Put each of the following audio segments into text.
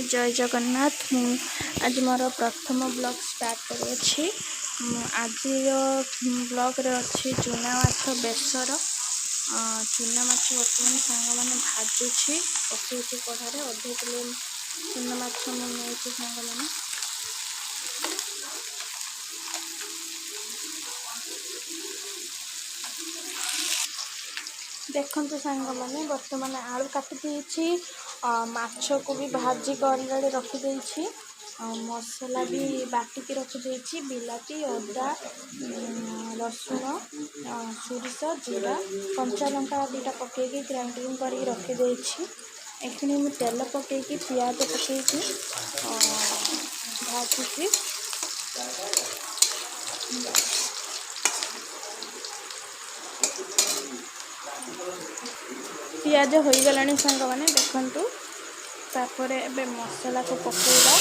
जय जगन्नाथ। आज मोर प्रथम ब्लॉग स्टार्ट करी। आज ब्लॉग रे अच्छी चूना माछ बेसर। चूना माछ बर्तमान सांग मैंने भाजुची पकई कढ़ारे अधे किलो चूना माछ मुझे सांग मैंने देखते सांग मैंने बर्तमान आलू काटी माछ को भी भाजी अलरेडी रखिदे मसला भी बाटिकी रखिदे बिलाती अदा रसुण सोरिष जीरा कंचा लंका दुटा पकईकी ग्राइंडिंग कर रखिदे। एखनी मु तेल पकईकी पियाज पकईकी भाजुची पियाज हो गला सांग मैंने देखु। तापर ए मसला को पकईबा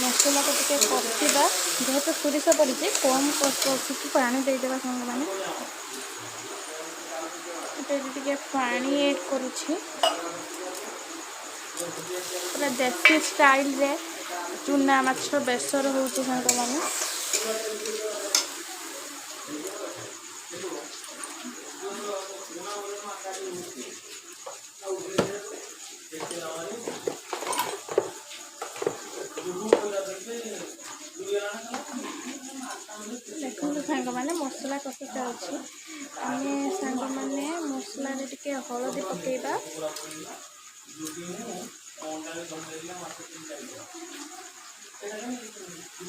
मसला को टे कषा जेहेतु सोरिष पड़ी कम कषिकी पानी देदेबा सांग मैंने टे पानी ऐड करुछि पूरा देसी स्टाइल रे चूना माछ बेसर हो सांग मैंने देखो सांग मैंने मसला कषा चलती आम सांग मैंने मसला टे हलदी पकईबा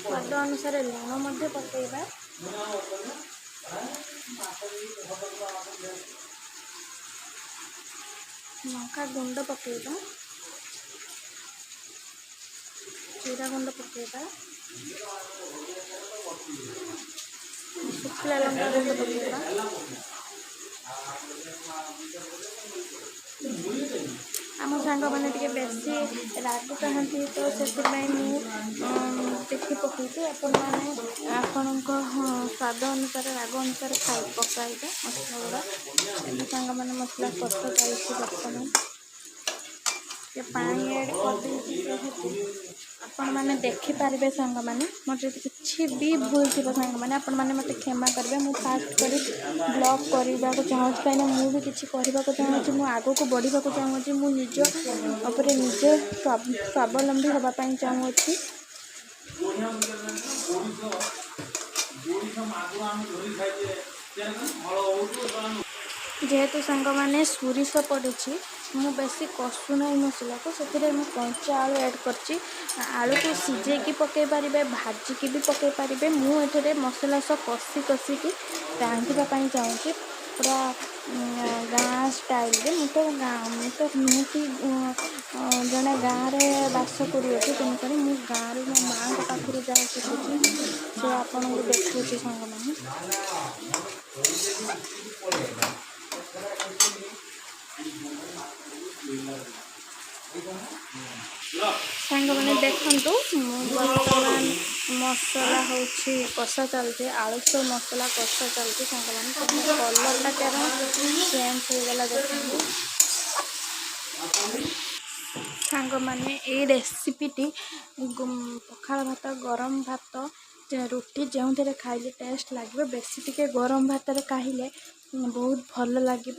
स्वाद अनुसार लुण पकईबा लंका गुंड पकईबा जीरा गुंड पकईबा शुखला लंका गुंड पकईबा आम सांग मैंने टे बेसी राग चाहती तो से देखी पकईची आपण स्वाद अनुसार राग अनुसार खाई पकाइबे मसला गुड़ा सांग मैंने मसला कषा चलती बर्तमान पानी ऐड कर आपण मैंने देखिपारे सांग मैंने मतलब किसी भी भूल थी सांग मैंने आपण मैंने मत क्षमा करेंगे। मुझे फास्ट कर ब्लॉग करने को चाहूँगी कहीं मुझे किसी करने को चाहूँगी मुझे आग को बढ़ा चाहूँगी मुझे निज उपर निजे स्वावलंबी होगापाई चाहूँगी। जेहेतु सांग मैंने सोरिष पड़ी मु बेसी कषुना मसला को से कंचा आलू ऐड कर आलू को सीझे पकई पारे भाजिकी भी पकई पारे मुझे मसला सब कषि कषिकी रांधापी चाहूँगी पूरा गाँ स्टाइल रे मुझे निहती जड़े गाँव में बास कर तेणुक मु गाँव मो माँ पाखु जहाँ शिखुची से आपन को देखुची सांग मैंने सांग मैंने देखु बर्तमान मसला हूँ कषा चलती आलू सब मसला कषा चलती सांग मैंने कलरटा क्या चेंज हो गला देखो सांग मैंने ये रेसिपीटी पखाल भात गरम भात रुटी जो थे खाइले टेस्ट लगे बेसी टिके गरम भात खाइले बहुत भल लगे।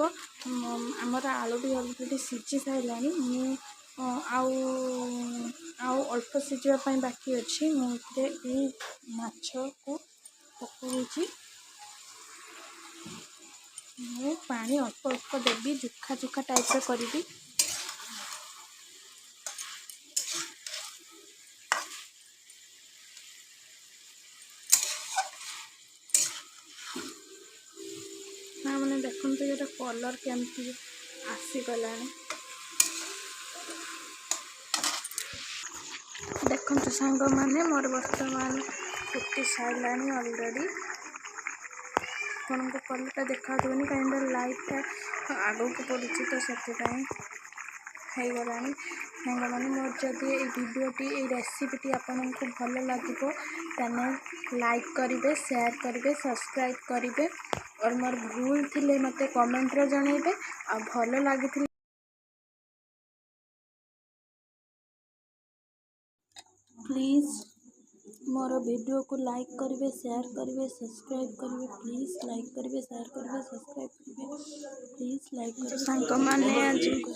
आमर आलू भी अलरेडी सीझी सारा आउ अल्प सीझापी बाकी अच्छी मुझे ये माछ को पकड़ी मु पानी अल्प अल्प देवी जुखा जुखा टाइप करी मैंने देखते ये कलर केमती आसीगला देखते सांग मैंने मोर बर्तमान फुटी सारा अलरेडी आपको कलरटा देखा कहीं लाइटा आग को पड़ी तो से गला सांग मैंने मोर जदि ये भिडियोटी ये रेसिपीटी आपको भल लगे लाइक करेंगे शेयर करेंगे सब्सक्राइब करेंगे। और मोर भूल थिले मते कमेंट रे जणेबे आ भलो लागिथिले प्लीज मोर वीडियो को लाइक करेंगे, शेयर करेंगे, सब्सक्राइब करेंगे। प्लीज लाइक करेंगे, शेयर करेंगे, सब्सक्राइब करेंगे। प्लीज लाइक करेंगे।